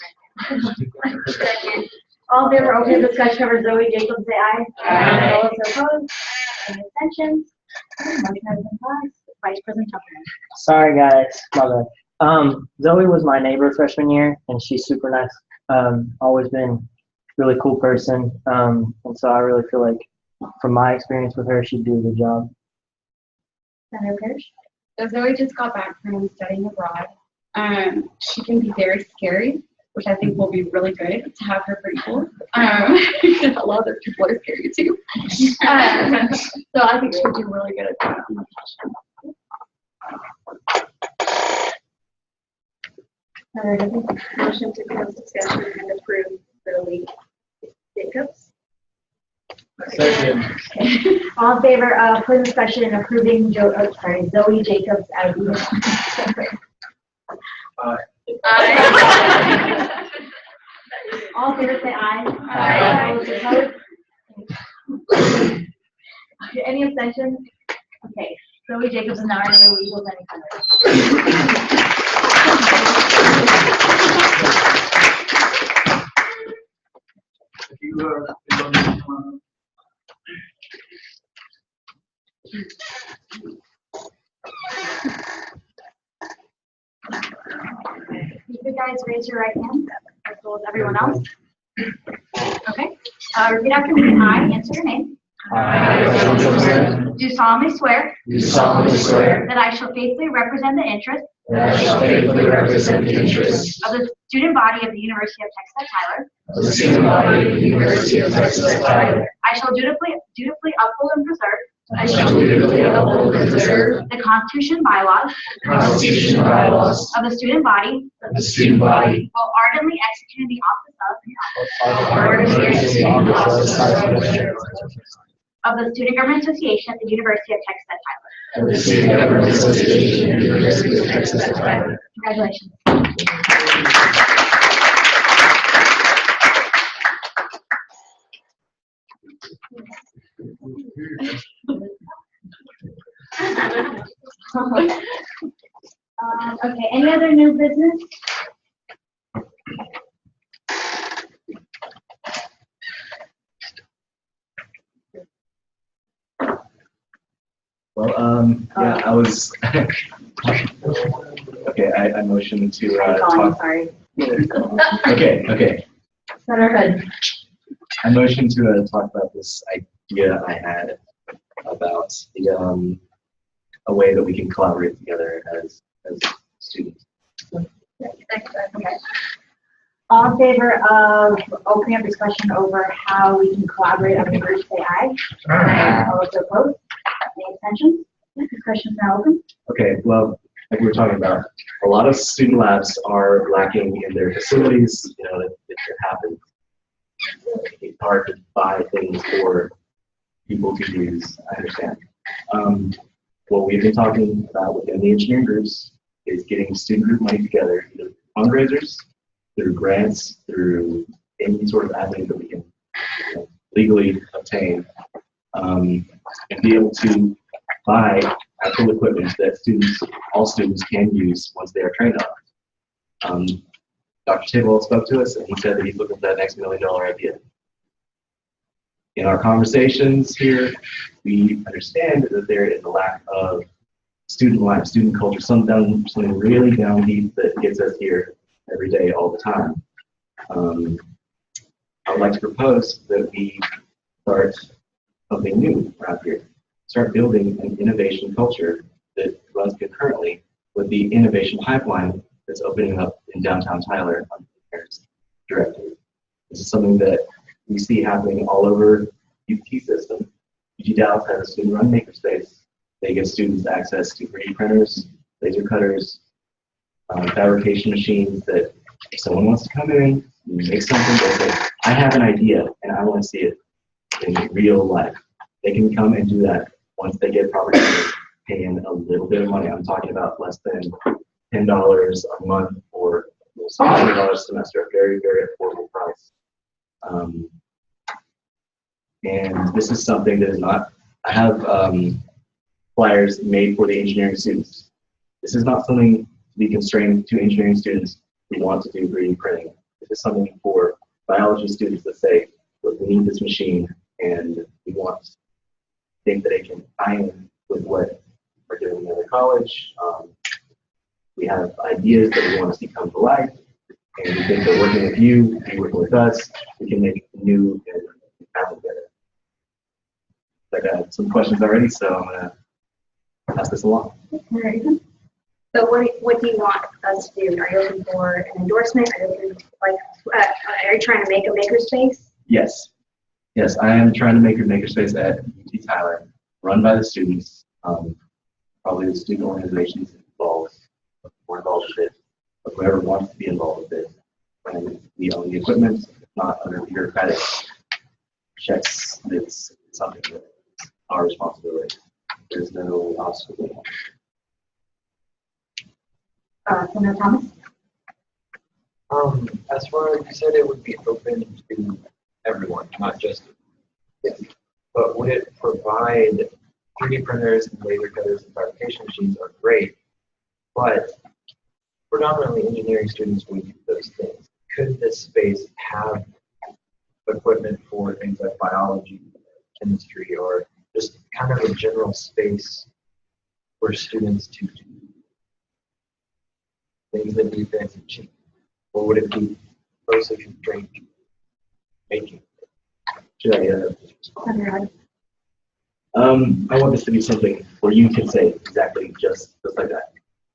Second. All in favor, open discussion over Zoe Jacobs, say aye. Aye. All those opposed? Any abstentions? Motion has been passed. Vice President Templeman? Sorry, guys. My bad. Zoe was my neighbor freshman year, and she's super nice. Always been really cool person. And so I really feel like from my experience with her, she'd do a good job. Senator Parrish? So Zoe just got back from studying abroad. She can be very scary, which I think will be really good to have her for equal. A lot of those people are scary too. So I think she'll do really good at that. Motion to close discussion and approve Zoe Jacobs. Second. All in favor of closing discussion and approving Zoe Jacobs as the All in favor, say aye. Aye. All those opposed? Okay, any abstentions? Okay, Zoe Jacobs is now our new Eagles Landing Senator. You guys raise your right hand, as well as everyone else. Okay. Repeat after me. I answer your name. Do solemnly swear. Do solemnly swear. That I shall faithfully represent the interests. That I shall faithfully represent the interests. Of the student body of the University of Texas at Tyler. Of the student body of the University of Texas at Tyler. I shall dutifully uphold and preserve. I shall dutifully uphold and preserve. The Constitution and bylaws. The Constitution and bylaws. Of the student body. Of the student body. While ardently executing the office of the Student Government Association at the University of Texas at Tyler. Of the Student Government Association at the University of Texas at Tyler. Congratulations. Okay, any other new business? Well, yeah, I was, okay, I motioned to, talk. Sorry. Okay. Senator Hood. I motioned to talk about this idea I had about the, a way that we can collaborate together as students. Okay. All in favor of opening up discussion over how we can collaborate on neighbors, say aye. Aye. All those opposed? Any abstentions? Discussion is now open. Okay, well, like we were talking about, a lot of student labs are lacking in their facilities. You know, it happens. It's hard to buy things for people to use. I understand. What we've been talking about within the engineering groups is getting student group money together, either fundraisers, through grants, through any sort of avenue that we can legally obtain, and be able to buy actual equipment that all students can use once they are trained on it. Dr. Tidwell spoke to us, and he said that he's looking for that next $1 million idea. In our conversations here, we understand that there is a lack of student life, student culture, something really down deep that gets us here every day, all the time. I would like to propose that we start something new around here. Start building an innovation culture that runs concurrently with the innovation pipeline that's opening up in downtown Tyler on the parents' directive. This is something that we see happening all over UT system. UT Dallas has a student-run makerspace. They give students access to 3D printers, laser cutters, fabrication machines that if someone wants to come in, make something, they say, I have an idea and I want to see it in real life. They can come and do that once they get proper training, pay in a little bit of money. I'm talking about less than $10 a month or $100 a semester, a very, very affordable price. And this is something that is not, I have flyers made for the engineering students. This is not something to be constrained to engineering students who want to do 3D printing. This is something for biology students that say, look, we need this machine and we want to think that it can tie in with what we're doing in other college. We have ideas that we want to see come to life, and we think that working with you, working with us, we can make new and happen better. I got some questions already, so I'm going to pass this along. So what do you want us to do? Are you looking for an endorsement? Are you looking are you trying to make a makerspace? Yes. Yes, I am trying to make a makerspace at UT Tyler, run by the students, probably the student organizations involved, more involved with it, but whoever wants to be involved with it. And we own the equipment, not under bureaucratic checks. It's something that is our responsibility. There's no obstacle. Senator Thomas? As far as you said, it would be open to everyone, not just kids. But would it provide 3D printers and laser cutters and fabrication machines are great, but predominantly engineering students would use those things. Could this space have equipment for things like biology, chemistry, or just kind of a general space for students to do things that be fancy cheap? Or would it be mostly constrained to making? I want this to be something where you can say exactly just like that.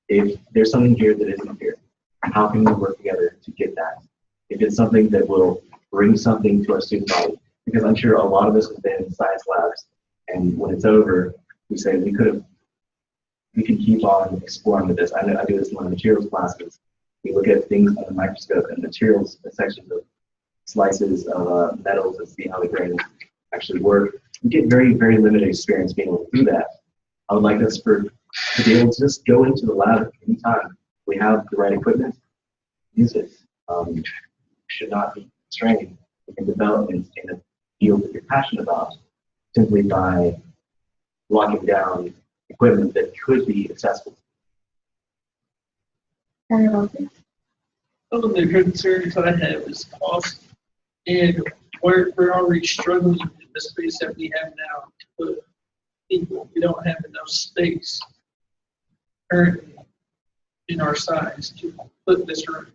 If there's something here that isn't here, how can we work together to get that? If it's something that will bring something to our student body, because I'm sure a lot of us have been in science labs, and when it's over, we say we can keep on exploring with this. I do this in my materials classes. We look at things under the microscope and materials, sections of slices of metals and see how the grains actually work. We get very, very limited experience being able to do that. I would like us to be able to just go into the lab anytime we have the right equipment, use it. Should not be constrained in development in a field that you're passionate about simply by locking down equipment that could be accessible. Some of the concerns I have is cost, and we're already struggling with the space that we have now to put people. We don't have enough space currently in our size to put this room.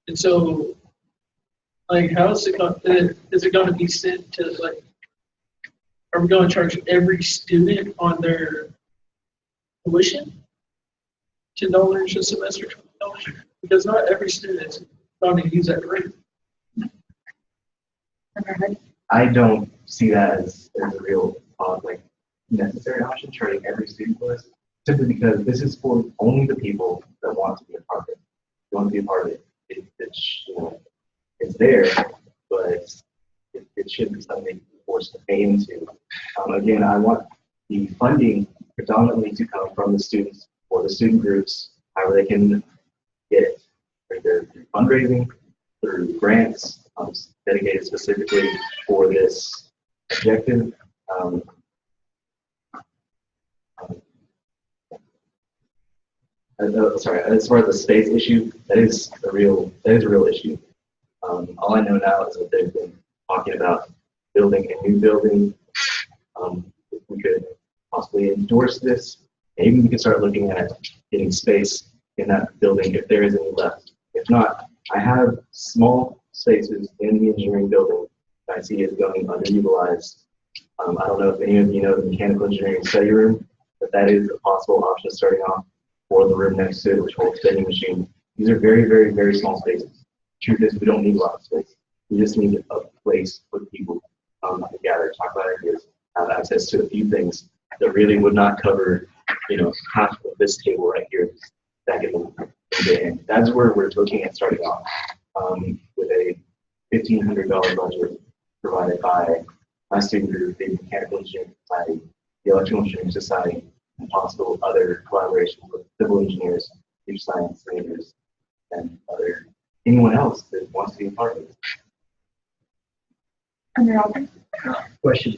And so, like, how is it going to be sent to, like, are we going to charge every student on their tuition $10 a semester, $20? Because not every student is going to use that rate. I don't see that as a real like necessary option, charging every student for this, simply because this is for only the people that want to be a part of it. You want to be a part of it. It's there, but it shouldn't be something you're forced to pay into. Again, I want the funding predominantly to come from the students or the student groups, however they can get it, either through fundraising, through grants, dedicated specifically for this objective. Sorry, as far as the space issue, that is a real issue. All I know now is that they've been talking about building a new building. If we could possibly endorse this, maybe we could start looking at getting space in that building if there is any left. If not, I have small spaces in the engineering building that I see is going underutilized. I don't know if any of you know the mechanical engineering study room, but that is a possible option starting off, or the room next to it, which holds vending machines. These are very, very, very small spaces. The truth is, we don't need a lot of space. We just need a place for people to gather, talk about ideas, have access to a few things that really would not cover, half of this table right here back in the end. That's where we're looking at starting off, with a $1,500 budget provided by my student group, the Mechanical Engineering Society, the Electrical Engineering Society, and possible other collaborations with civil engineers, computer science majors, and anyone else that wants to be a part of it. Question.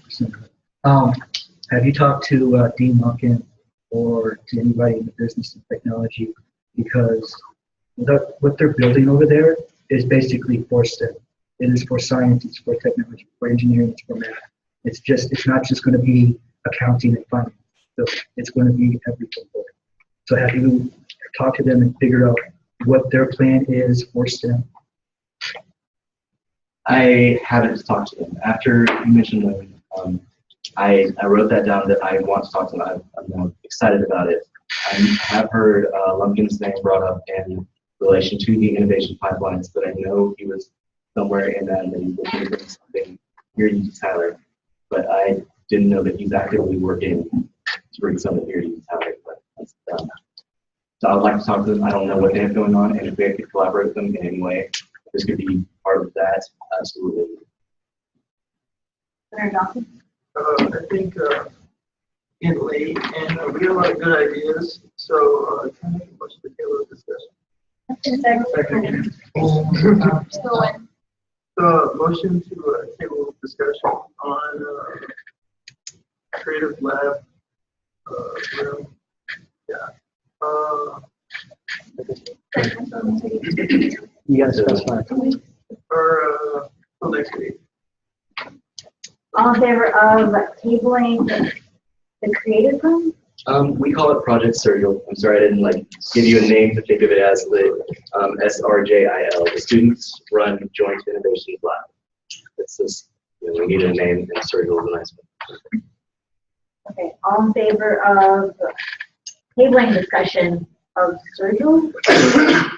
Have you talked to Dean Lunkin or to anybody in the business and technology? Because what they're building over there is basically for STEM. It is for science, it's for technology, for engineering, it's for math. It's not just going to be accounting and finance. So it's going to be everything for it. So have you talked to them and figured out what their plan is for STEM? I haven't talked to them. After you mentioned them, I wrote that down that I want to talk to them. I'm excited about it. I have heard Lumpkin's name brought up in relation to the innovation pipelines, but I know he was somewhere in that and that he's looking to bring something here to Tyler. But I didn't know that he's actively working to bring something here to Tyler. But that's done. So I would like to talk to them. I don't know what they have going on, and if they could collaborate with them in any way, this could be part of that. Absolutely. I think in late, and we have a lot of good ideas, so can I make a motion to table the discussion? Motion to table discussion on creative lab room. Yeah. You gotta specify. Or till next week. All in favor of tabling the creative room? We call it Project Serial. I'm sorry, I didn't give you a name to think of it as the SRJIL, the Students Run Joint Innovation Lab. It's just, we needed a name, and Serial is a nice one. Okay, all in favor of tabling discussion of Sergio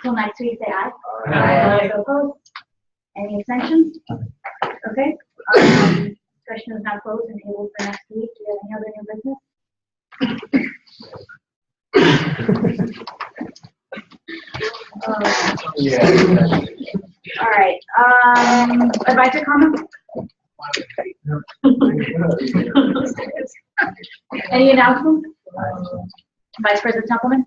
till next week, say aye. Aye. Opposed? Any extensions? Okay. Discussion is now closed and tabled for next week. Do you have any other new business? All right. Advisor comments? Any announcements? Vice President Templeman?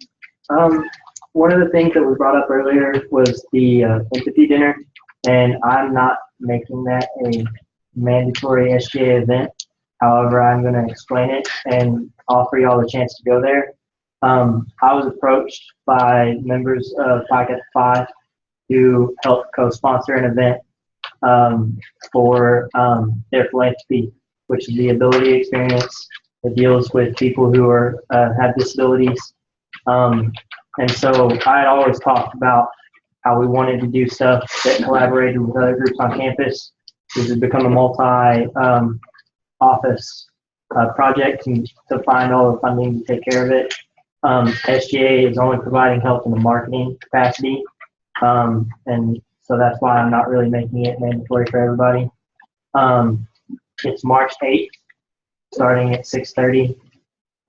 One of the things that was brought up earlier was the empathy dinner, and I'm not making that a mandatory SGA event. However, I'm going to explain it and offer y'all a chance to go there. I was approached by members of Pike at 5 to help co-sponsor an event for their philanthropy, which is the ability experience that deals with people who have disabilities. And so I had always talked about how we wanted to do stuff that collaborated with other groups on campus. This has become a multi-office project to find all the funding to take care of it. SGA is only providing help in the marketing capacity, And so that's why I'm not really making it mandatory for everybody. It's March 8th, starting at 6:30.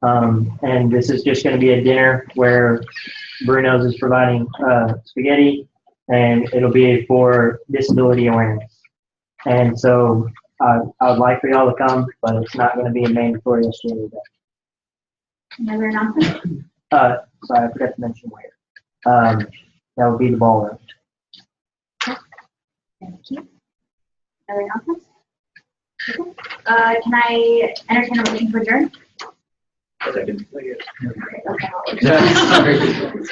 And this is just going to be a dinner where Bruno's is providing spaghetti, and it'll be for disability awareness. And so I would like for y'all to come, but it's not going to be a mandatory SGA event. Another announcement? Sorry, I forgot to mention where. That would be the ballroom. Thank you. Other announcements? Okay. Can I entertain a motion to adjourn? Second.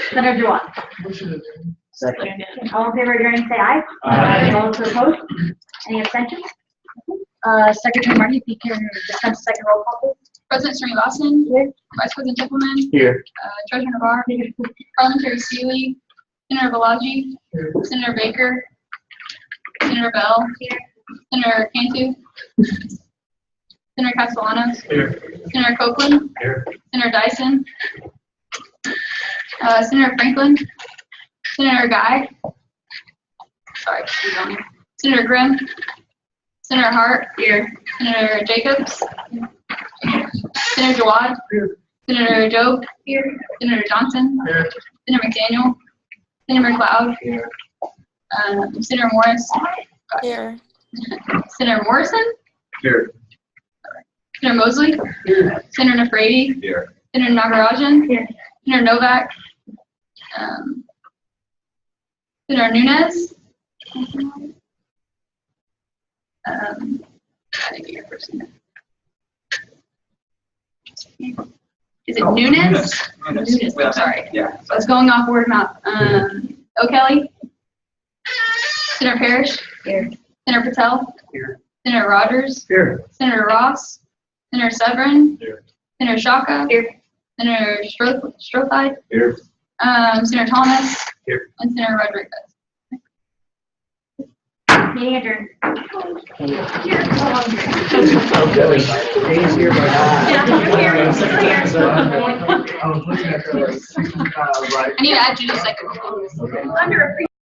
Senator Juwan. Second. All in favor of adjourning, say aye. Aye. All those opposed? Any abstentions? Secretary Marty, if you can dispense a second roll call, please. President Srinivasan. Here. Vice President Tippleman. Here. Treasurer Navar. Parliamentary Seeley. Senator Balaji. Senator Baker. Senator Bell. Senator Cantu. Senator Castellanos. Senator Copeland. Senator Dyson. Senator Franklin. Senator Guy. Sorry, Senator Grimm. Senator Hart. Senator Jacobs. Senator Jawad. Senator Jobe. Senator Johnson. Senator McDaniel. Senator McLeod. Senator Morris. Here. Senator Morrison. Here. Senator Mosley. Senator Nafrati. Here. Senator Nagarajan. Senator Novak. Senator Nunez. I didn't get your first name. Is it Nunez? Nunez, I'm sorry. Yeah. So it's going off word of mouth. O'Kelly. Senator Parrish. Senator Patel. Senator Rogers. Senator Ross. Senator Severin. Senator Shaka. Senator Strothide. Senator Thomas. And Senator Rodriguez. Meeting adjourned. I need to add Judy's second. Under a